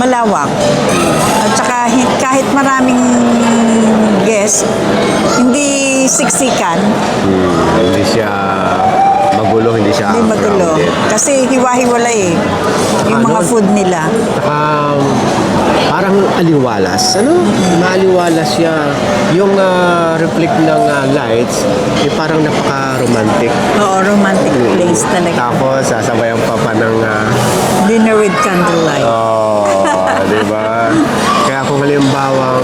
malawak. At saka kahit maraming guest, hindi siksikan, Hindi siya magulo, hindi siya hindi magulo. crowded. Kasi hiwa-hiwala eh, yung mga food nila. Parang aliwalas. Ano? Maaliwalas siya. Yung reflect ng lights, parang napaka-romantic. Oo, romantic place talaga. Tapos, sasabayan pa ng... Dinner with candlelight. di ba? Kaya kung halimbawa,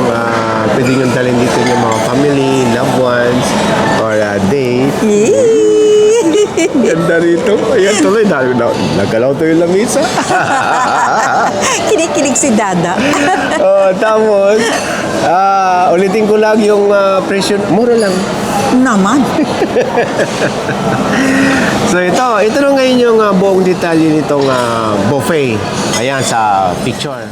pwede nyo dalhin dito yung mga family, loved ones, or date. Ganda rito. Ayan tuloy. Nagalaw to yung lamisa. Kinikilig si Dada. Tapos, ulitin ko lang yung presyo. Mura lang. Naman. So ito na ngayon yung buong detalye nitong buffet. Ayan sa picture.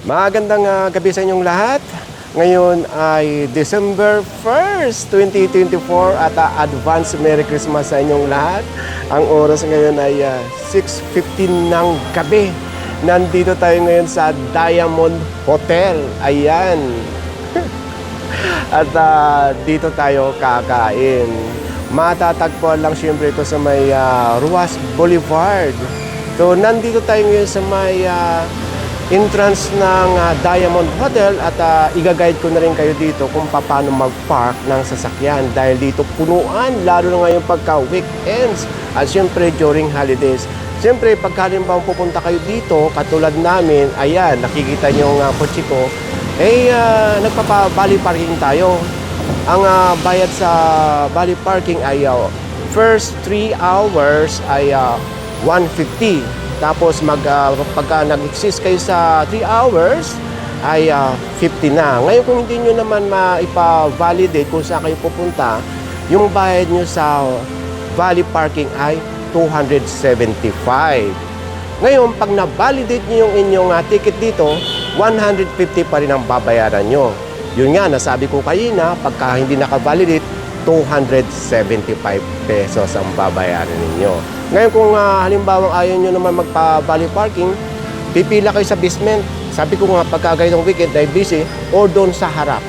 Magandang gabi sa inyong lahat. Ngayon ay December 1st, 2024 at advance Merry Christmas sa inyong lahat. Ang oras ngayon ay 6:15 ng gabi. Nandito tayo ngayon sa Diamond Hotel. Ayan. At dito tayo kakain. Matatagpuan lang siyempre ito sa may Ruas Boulevard. So nandito tayo ngayon sa may entrance ng Diamond Hotel at i-guide ko na rin kayo dito kung paano mag-park ng sasakyan dahil dito punuan, lalo na ngayong pagka-weekends at siyempre during holidays. Siyempre, pagkalimbawa pupunta kayo dito, katulad namin, ayan, nakikita nyo ang kotse ko, nagpapa-valley parking tayo. Ang bayad sa valley parking ay first 3 hours ay 150. Tapos pagka nag-exist kayo sa 3 hours, ay 50 na. Ngayon kung hindi nyo naman maipa-validate kung saan kayo pupunta, yung bayad nyo sa valley parking ay 275. Ngayon, pag na-validate nyo yung inyong ticket dito, 150 pa rin ang babayaran nyo. Yun nga, nasabi ko kanina, pagka hindi naka-validate, 275 pesos ang babayaran ninyo. Ngayon kung halimbawa ayaw nyo naman magpa-valley parking, pipila kayo sa basement. Sabi ko nga pagka ganitong weekend ay busy or doon sa harap.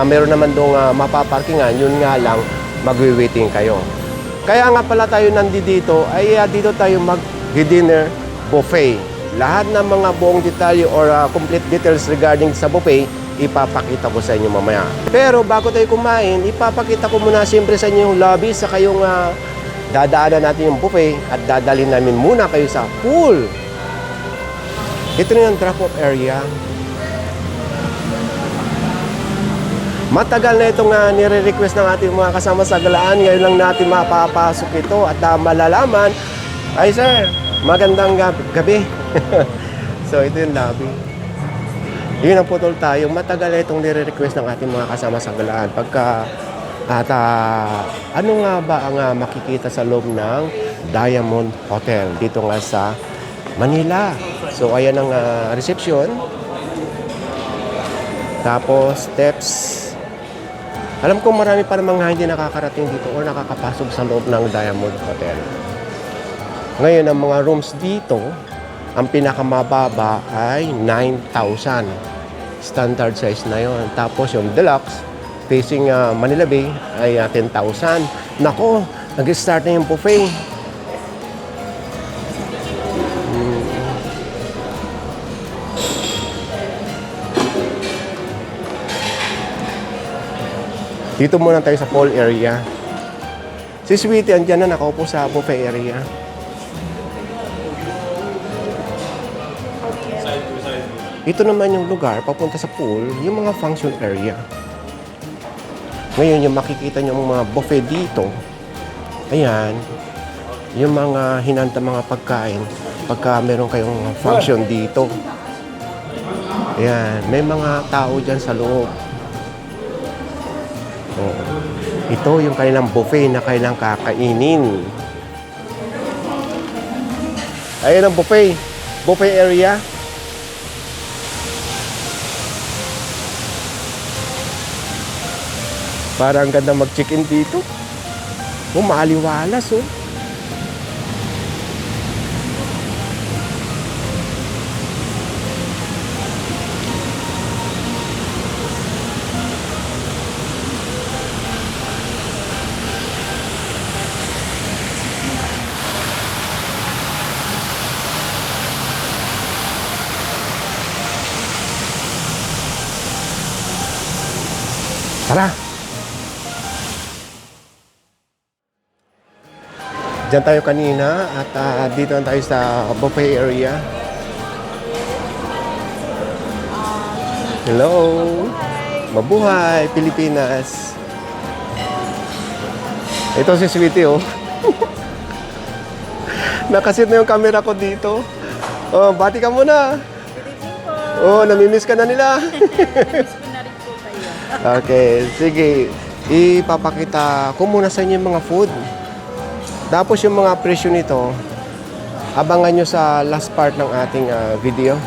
Meron naman doon mapaparkingan, yun nga lang magwi-waiting kayo. Kaya nga pala tayo nandito ay dito tayo mag-dinner buffet. Lahat ng mga buong detalye or complete details regarding sa buffet ipapakita ko sa inyo mamaya. Pero bago tayo kumain, ipapakita ko muna siyempre sa inyo yung lobby sa kayong dadaanan natin yung buffet at dadalhin namin muna kayo sa pool. Ito na yung drop-off area. Matagal na itong nire-request ng ating mga kasama sa galaan. Ngayon lang natin mapapasok ito at malalaman. Ay sir, magandang gabi. So ito yung lobby. Yun ang putol tayo. Matagal na itong nire-request ng ating mga kasama sa galaan. Pagka ano nga ba ang makikita sa loob ng Diamond Hotel dito nga sa Manila. So ayan ang reception. Tapos steps. Alam ko marami pa namang hindi nakakarating dito o nakakapasok sa loob ng Diamond Hotel. Ngayon ang mga rooms dito, ang pinakamababa ay 9,000. Standard size na yon. Tapos yung deluxe facing Manila Bay ay 10,000. Nako, nag-start na yung buffet. Dito muna tayo sa pool area. Si Sweetie, andyan na nakaupo sa buffet area. Ito naman yung lugar, papunta sa pool, yung mga function area. Ngayon, yung makikita nyo mga buffet dito, ayan, yung mga hinanta mga pagkain, pagka meron kayong function dito. Ayan, may mga tao dyan sa loob. Ito yung kanilang buffet na kailang kakainin. Ayan ang buffet. Buffet area. Parang ganda mag-check-in dito. Oh, maaliwalas, oh. Tara! Diyan tayo kanina at dito na tayo sa buffet area. Hello! Mabuhay, Pilipinas! Ito si Sweetie, oh. Nakasit na yung camera ko dito. Oh, bati ka muna. Oh, namimiss ka na nila. Okay, sige. Ipapakita ko muna sa inyo yung mga food. Tapos yung mga presyo nito, abangan nyo sa last part ng ating video.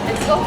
Let's go.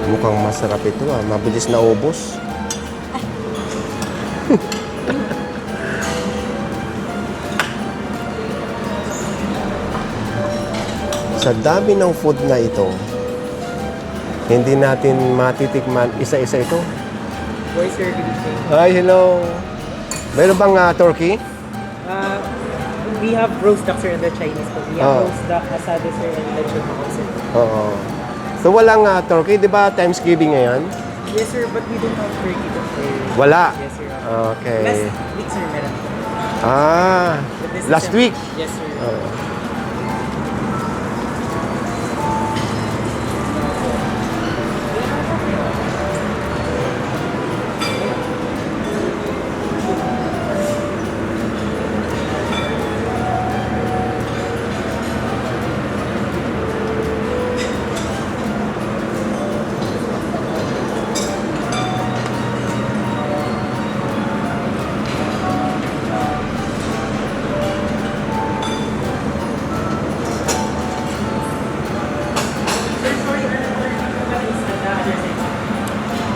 Mukhang masarap ito, mabilis na ubos. Sa dami ng food na ito, hindi natin matitikman isa-isa ito. Boy, sir, good evening. Hi, hello. Meron bang turkey? We have roast duck, sir, and the Chinese food. We have Oh. roast duck, asado, sir, and lechon manok, sir. Oo. So walang turkey, di ba? Thanksgiving ngayon? Yes, sir, but we don't have turkey to sir. Wala. Yes, sir. Okay. Last week, sir, meron. But this is Last sir- week? Yes, sir.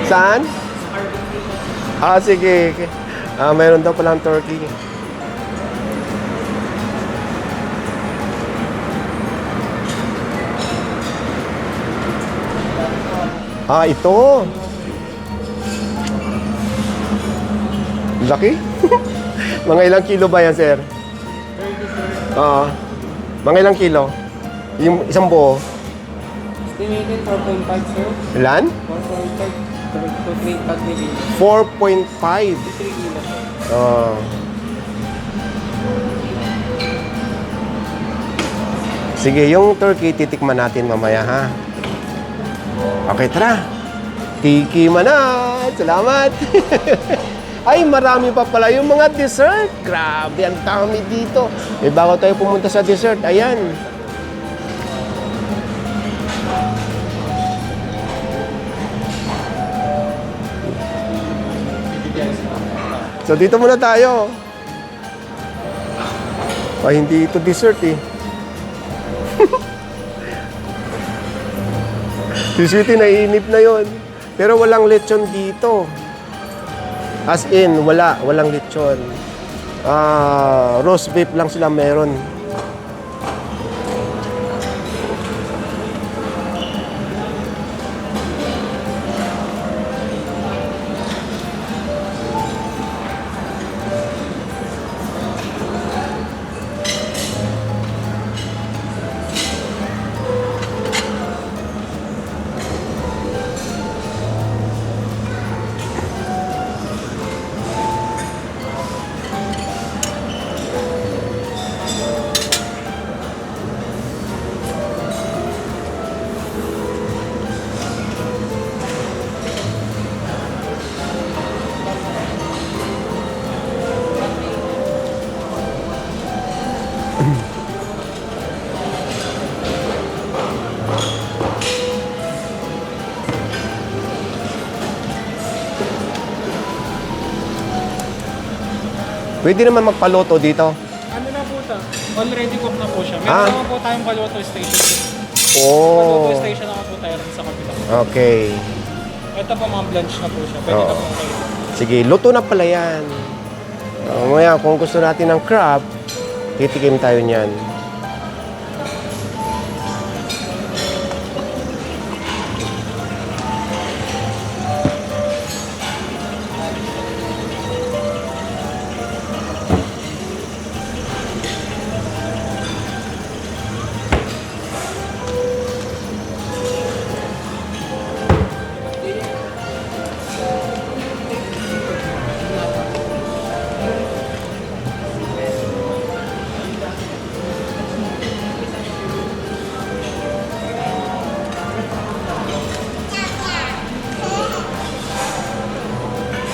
Saan? Sige. Mayroon daw palang turkey. Ito. Laki? Mga ilang kilo ba yan, sir? Mga ilang kilo? Yung isang buo? Estimated 4.5, sir. Ilan? 4.5 to 3 pag million. 4.5. 3 kilos, sir. Sige, yung turkey titikman natin mamaya, ha? Okay, tara. Tiki manat. Salamat. Ay, marami pa pala yung mga dessert. Grabe, ang dami dito. Eh, bago tayo pumunta sa dessert, ayan. So, dito muna tayo. Ay, hindi ito dessert eh. Si Sweetie, naiinip na yon. Pero walang lechon dito. As in, walang lechon. Roast beef lang sila meron. Pwede naman magpaluto dito. Ano na po ito? Already cook na po siya. Ah. Meron naman po tayong Baluto Station. Oh, Baluto Station naman po tayo rin sa kabila. okay. Ito po mga blanch na po siya. Pwede na Oo. po kayo. Sige, luto na pala yan. Mamaya, kung gusto natin ng crab, titikim tayo niyan.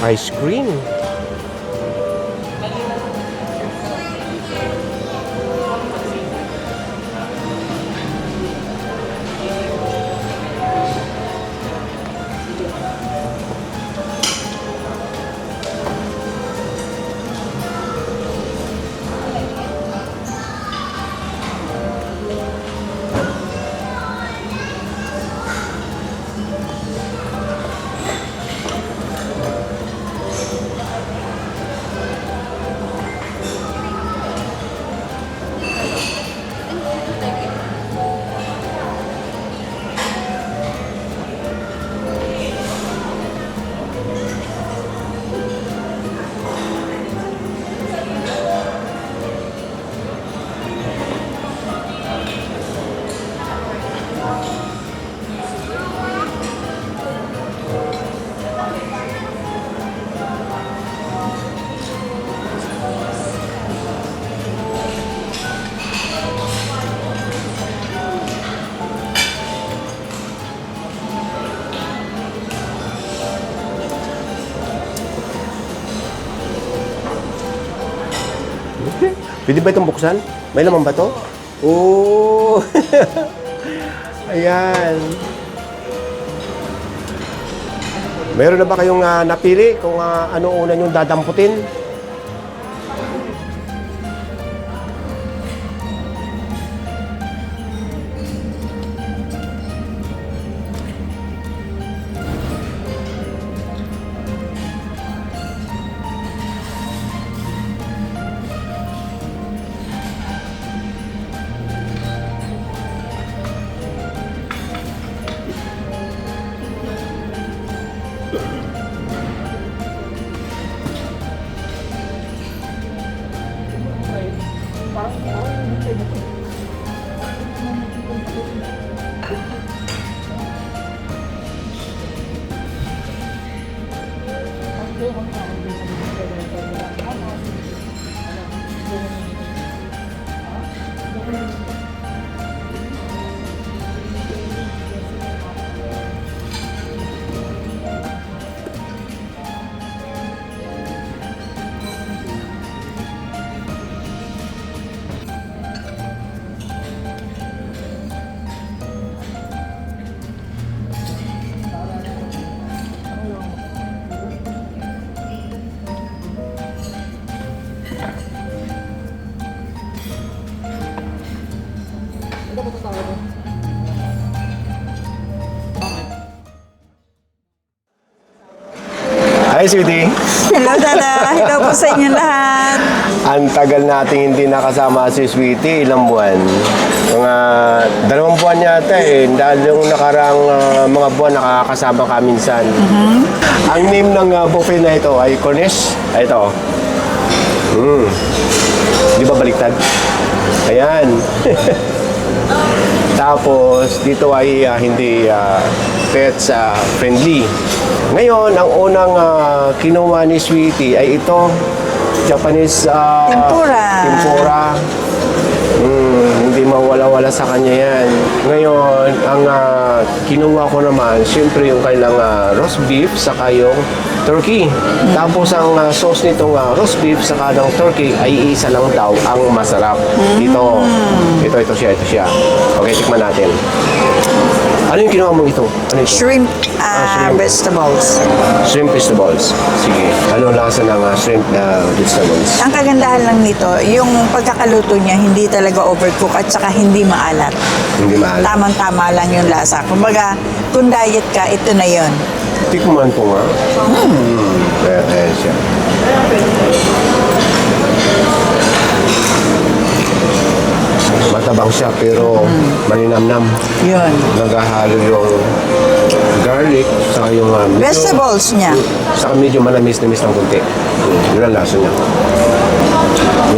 Ice cream. Pwede ba itong buksan? May laman ba to? Oh! Ayan. Meron na ba kayong napili kung ano una yung dadamputin? Hi, sweetie. Hello, Dada. Hello po sa inyo lahat. Ang tagal nating hindi nakasama si Sweetie, ilang buwan? Mga 2 buwan yata eh. Dahil yung nakaraang mga buwan nakakasama ka minsan. Ang name ng buffet na ito ay Cornish. Ito. Di ba baliktad? Ayan. Tapos dito ay hindi pets friendly. Ngayon, ang unang kinuha ni Sweetie ay ito. Japanese Tempura. tempura. Hindi mawala-wala sa kanya yan. Ngayon, ang kinuha ko naman, siyempre yung kailang roast beef, saka yung turkey. Tapos ang sauce nitong roast beef, saka ng turkey, ay isa lang daw ang masarap. Ito siya. Okay, tikman natin. Ano yung kinuha mong ito? Ano ito? Shrimp, shrimp. vegetables. Shrimp vegetables. Sige. Ano lasa ng shrimp vegetables? Ang kagandahan lang nito, yung pagkakaluto niya, hindi talaga overcook at saka hindi maalat. Hindi mahal. Tamang-tama lang yung lasa. Kumbaga, kung diet ka, ito na yon. Tikman ko nga. Ayan siya. Matabang siya pero malinamnam. Yun. Naghahalo yung garlic saka yung Vegetables niya. saka medyo manamis-namis ng kunti. Yun ang lasa niya.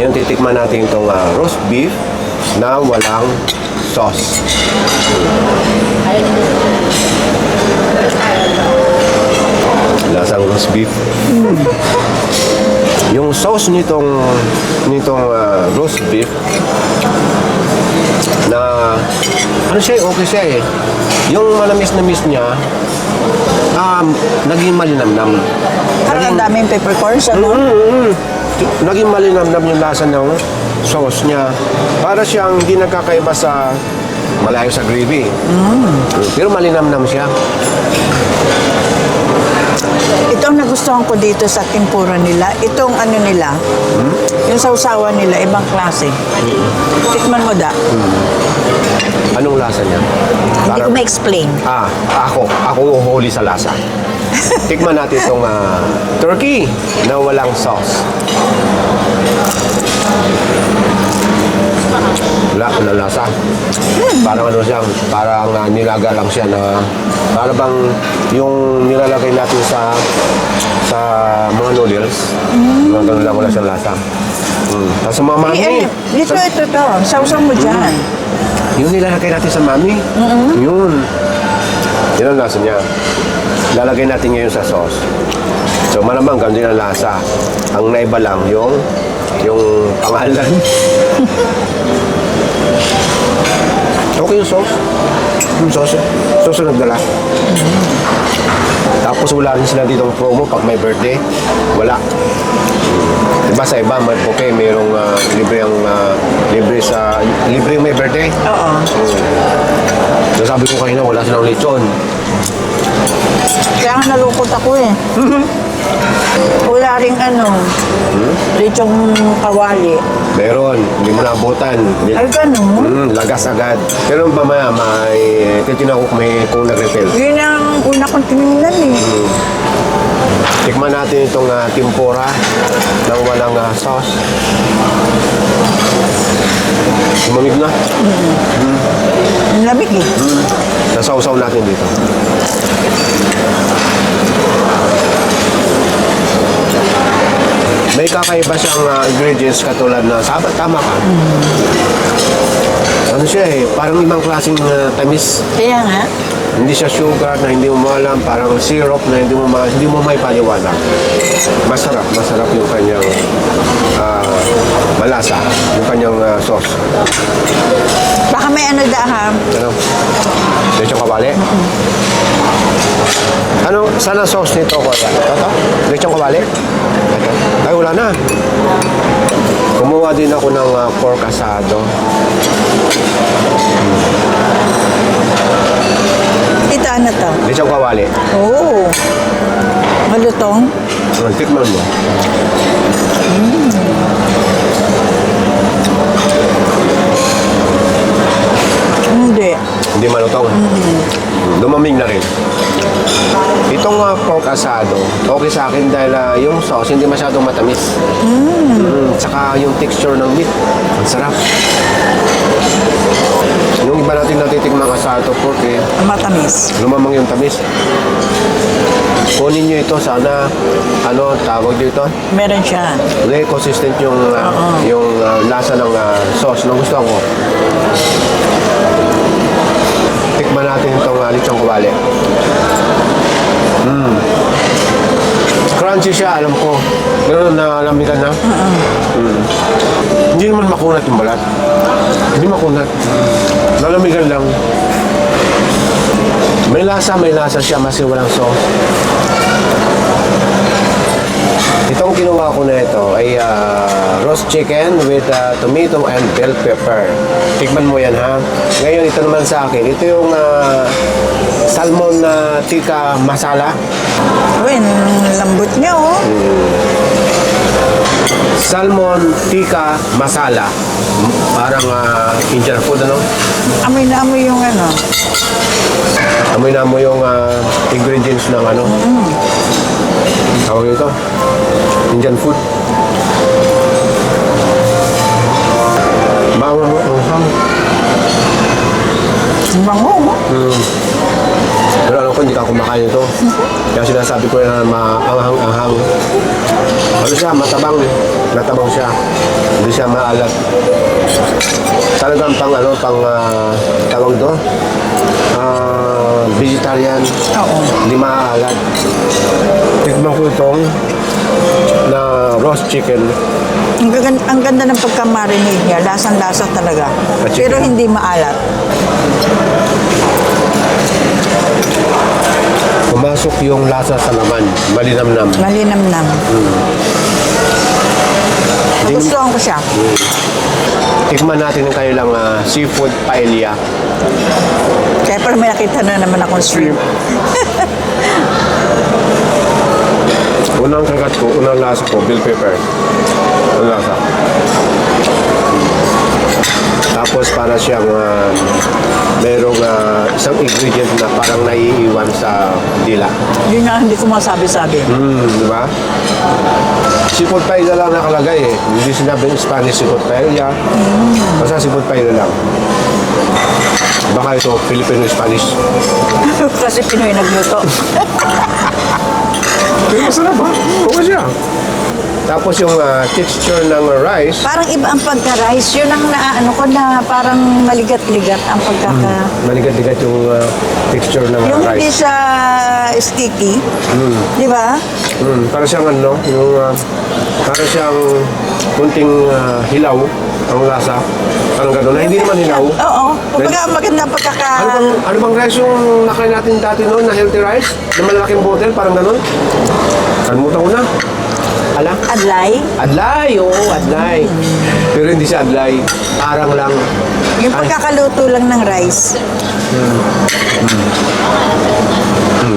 Ngayon titikman natin itong roast beef na walang sauce. Lasang roast beef. Yung sauce nitong roast beef na ano siya, okay siya eh. Yung manamis-namis niya naging malinamnam. Parang ang daming peppercorns, ano? Naging malinamnam yung lasa ng sauce niya. Para siyang hindi nagkakaiba sa malayo sa gravy. Pero malinamnam siya. Ito ang nagustuhan ko dito sa tempura nila. Itong ano nila, yung sausawan nila, ibang klase. Tikman mo da. Anong lasa niya? Hindi ko ma-explain. Ako uhuli sa lasa. Tikman natin itong turkey na walang sauce. Wala lasa. Parang ano siya, parang nilaga lang siya na para bang yung nilalagay natin sa mga noodles. Mga ganun lang, wala siyang lasa. Tapos sa mga mami. Dito, ito. Sausaw mo dyan. Yung nilalagay natin sa mami. Yun ang lasa niya. Lalagay natin ngayon sa sauce. So malamang ganun din ang lasa. Ang naiba lang yung pangalan. Okay yung sauce. Yung sauce na nagdala. Tapos wala rin sila ditong promo pag may birthday. Wala. Diba sa iba, may buffet, mayroong libre yung may birthday. Oo. So sabi ko kanina, wala silang lechon. Kaya nga nalungkot ako eh. Wala ring lechong kawali. Meron, hindi mo naabutan. Ay, ganun? Lagas agad. Pero mamaya, may titignan ko kung nag-refill. Yun ang una kong tinignan eh. Tikman natin itong tempura nang walang sauce. Lumamig na. Ang lamig eh. Nasawsaw natin dito. May kakaiba siyang ingredients katulad na tama ka. Ano siya eh, parang ibang klaseng tamis. Kaya nga. Hindi siya sugar na hindi mo alam, parang syrup na hindi mo may paliwanag. Masarap yung kanyang malasa, yung kanyang sauce. Baka may ha? Ano? Lechong kawali? Ano? Sana sauce nito ko? Ito? Lechong kawali? Ito? Ay, wala na. Kumuha din ako ng pork asado. Ito ano to? Lechong kawali. Oo. Malutong. Tikman mo. Hindi. Hindi malutong. Lumamig na rin. Itong pork asado, okay sa akin dahil yung sauce hindi masyadong matamis. Tsaka yung texture ng meat, ang sarap. Yung iba natin natitikmang asado pork Matamis. lumamang yung tamis. Kunin nyo ito sana, tawag dito? Meron siya. Hindi, consistent yung lasa ng sauce na gusto ko. Tikman natin itong lechong kawali. Crunchy siya, alam ko. Pero nalamigan na. Hindi naman makunat yung balat. Hindi makunat. Nalamigan lang. May lasa siya kasi walang sauce. Itong kinuha ko na ito ay roast chicken with tomato and bell pepper. Tikman mo yan ha. Ngayon ito naman sa akin, ito yung salmon na tikka masala. Uy, lambot niya, oh. Salmon tikka masala. Parang Indian food, ano? Amoy na amoy yung ano. Amoy na mo yung ingredients ng ano. Tawag ito. Indian food. Maanghang. Bango, oh. Pero alam ko, hindi ka kumakain ito. Kaya sinasabi ko na maanghang-anghang. Ano siya, matabang. Matabang siya. Hindi siya maalat. Talagang tawag ito. Vegetarian. Oo. Hindi maalat. Tikman ko itong na roast chicken. Ang ganda ng pagka-marinate niya. Lasang-lasa talaga. Chicken. Pero hindi maalat. Pumasok yung lasa sa laman. Malinamnam. Malinamnam. Nagustuhan ko siya. Tikman natin ang kanilang seafood paella. Kaya pala may nakita na naman akong shrimp. Unang kagat ko, unang lasa ko, bell pepper. Ang lasa. Tapos para siyang merong isang ingredient na parang naiiwan sa dila. Yun nga, hindi ko masabi-sabi. Di ba? Seafood paella lang nakalagay eh. Hindi sinabing Spanish seafood paella. Basta seafood paella lang. Baka ito, Filipino-Spanish. Kasi Pinoy nagluto. Pero masarap ha? Okay siya. Tapos yung texture ng rice, Parang iba ang pagka-rice. Yun ang naano ko na parang maligat-ligat ang pagkaka... maligat-ligat yung texture ng Yung hindi rice. siya sticky. Di ba? Para siyang para siyang kunting hilaw ang lasa. Parang gano'n. Na hindi naman hilaw. Oo. Kumbaga maganda ang pagkaka... Ano bang rice yung nakain natin dati noon na healthy rice? Na malalaking bottle, parang gano'n? Kalimutan ko na. Ala? Adlay. Adlay, oo, adlay. Pero hindi siya adlay. Parang lang. Yung pagkakaluto lang ng rice.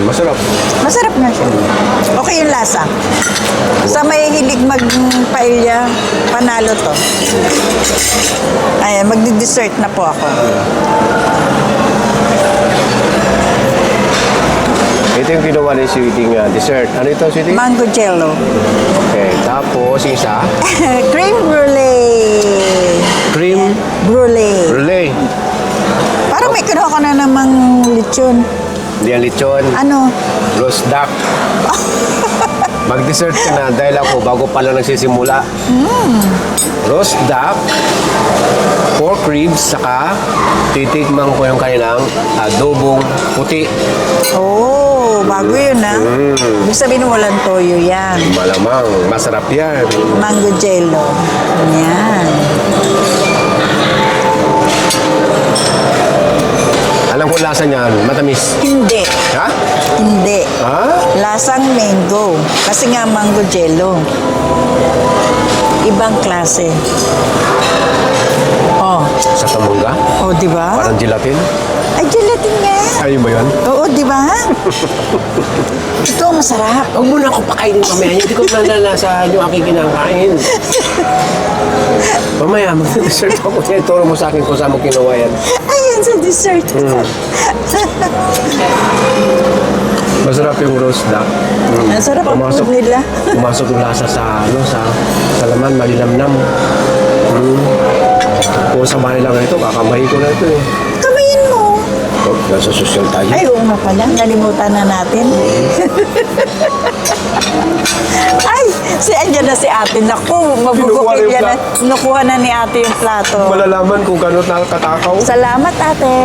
Masarap. Masarap na siya. Okay yung lasa. Sa may hilig mag-paella, panalo to. Ayan, magdi-dessert na po ako. Ito yung ginawa ni Sweeting dessert. Ano ito, Sweeting? Mango jello. Okay, tapos isa. Cream brulee. Cream Brulee. brulee. Parang may kinuha ka na namang lechon. Hindi ang lechon. Ano? Roast duck. Mag-dessert ka na dahil ako bago pa lang nagsisimula. Roast duck, pork ribs, saka titikman ko yung kanilang adobong puti. Oh, bago yun ah. Ibig sabihin walang toyo yan. Malamang, masarap yan. Mango jello. Yan. Alam ko lasa niyan, matamis. Hindi. Ha? Hindi. Ha? Lasang mango. Kasi nga mango jello. Ibang klase. Oh. Sa tamangga? Oh, di ba? Parang gelatin? Ay, gelatin nga. Ayun ba yun? Oo, di ba? Ito ang masarap. Huwag mo na ako pakainin mamaya. Hindi ko nalalasahan yung aking kinakain. Mamaya, mag-dessert ako. Turo mo sa akin kung saan mo kinuha yan. Ayan sa dessert. Masarap yung roast duck. Ang sarap ang Pumasok- food nila. Pumasok yung lasa sa laman, malinamnam. Kung sa bahay lang ito, kakamahin ko na ito eh. Kamayin mo. Oh, nasa social tayo. Ay, oo nga pala. Nalimutan na natin. Ay, andyan na si ate. Naku, Kinukuha mabubukid yung yan na. Kinukuha na ni ate yung plato. Malalaman kung gano'n nakakatakaw. Salamat, ate.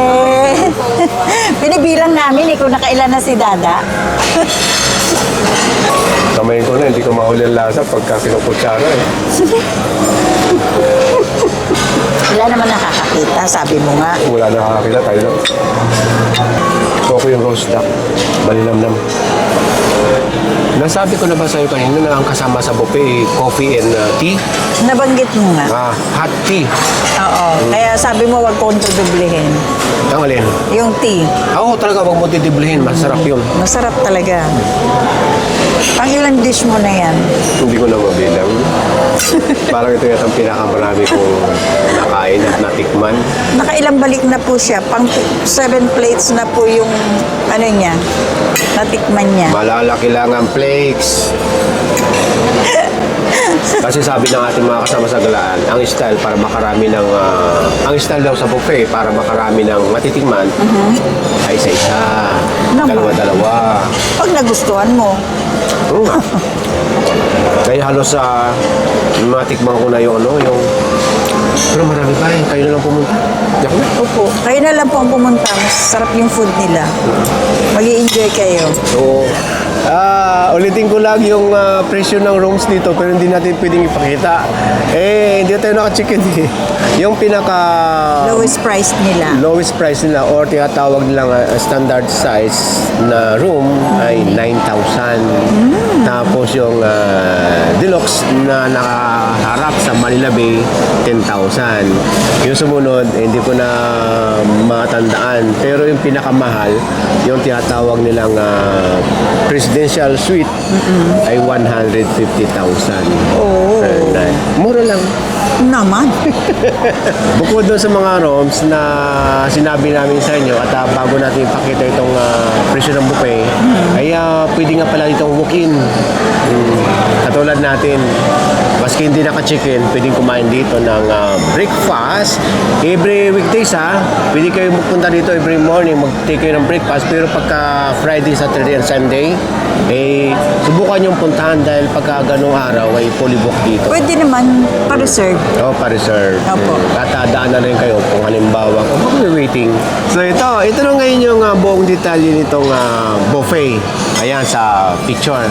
Binibilang namin kung nakailan na si Dada. Kamayin ko na, hindi ko mahuli ang lasa pagka kinukutsara eh. Wala naman nakakakita, sabi mo nga. Wala na nakakakita, tayo lang. Ito ko yung roast duck. Malinamnam. Nasabi ko na ba sa'yo kanina na ang kasama sa buffet, coffee and tea? Nabanggit mo nga. Hot tea. Oo. Kaya sabi mo, wag kong tudublihin. Ang alin? Yung tea. Oo, talaga, huwag mo tidiblihin. Masarap yun. Masarap talaga. Pang ilang dish mo na yan? Hindi ko na mabilang. Parang ito yata ang pinakamarami kong nakain at natikman. Nakailang balik na po siya. Pang 7 plates na po yung ano niya. Natikman niya. Malalaki lang ang flakes. Kasi sabi ng ating mga kasama sa galaan, ang style para makarami ng ang style daw sa buffet para makarami ng matitikman ay isa-isa, Naman. dalawa-dalawa. Pag nagustuhan mo. Oo nga. Kaya halos matikman ko na yung pero marami pa eh. Kayo na lang pumunta. Diyak na. Opo. Kayo na lang po ang pumunta. Mas sarap yung food nila. Mag-i-enjoy kayo. So, ulitin ko lang yung presyo ng rooms dito pero hindi natin pwedeng ipakita. Hindi tayo naka-chicken eh. Yung Lowest price nila. lowest price nila or tinatawag nilang standard size na room ay 9,000. Tapos yung deluxe na nakaharap sa Manila Bay, 10,000. Yung sumunod, hindi ko na matandaan. Pero yung pinakamahal, yung tinatawag nilang presidential suite ay 150,000 per night. Mura lang. Naman. Bukod doon sa mga rooms na sinabi namin sa inyo at bago natin ipakita itong presyo ng buffet, ay pwede nga pala itong walk-in. Katulad natin, maski hindi naka-chicken, pwedeng kumain dito ng breakfast. Every weekdays pwede kayo magpunta dito every morning, mag-take kayo ng breakfast. Pero pagka Friday, Saturday, and Sunday, subukan yung puntahan dahil pagka ganong araw ay fully booked dito. Pwede naman pa-reserve. Oo, pa-reserve. Opo. At daan na rin kayo kung halimbawa kung waiting. So ito na ngayon yung buong detalye nitong buffet. Ayan sa picture.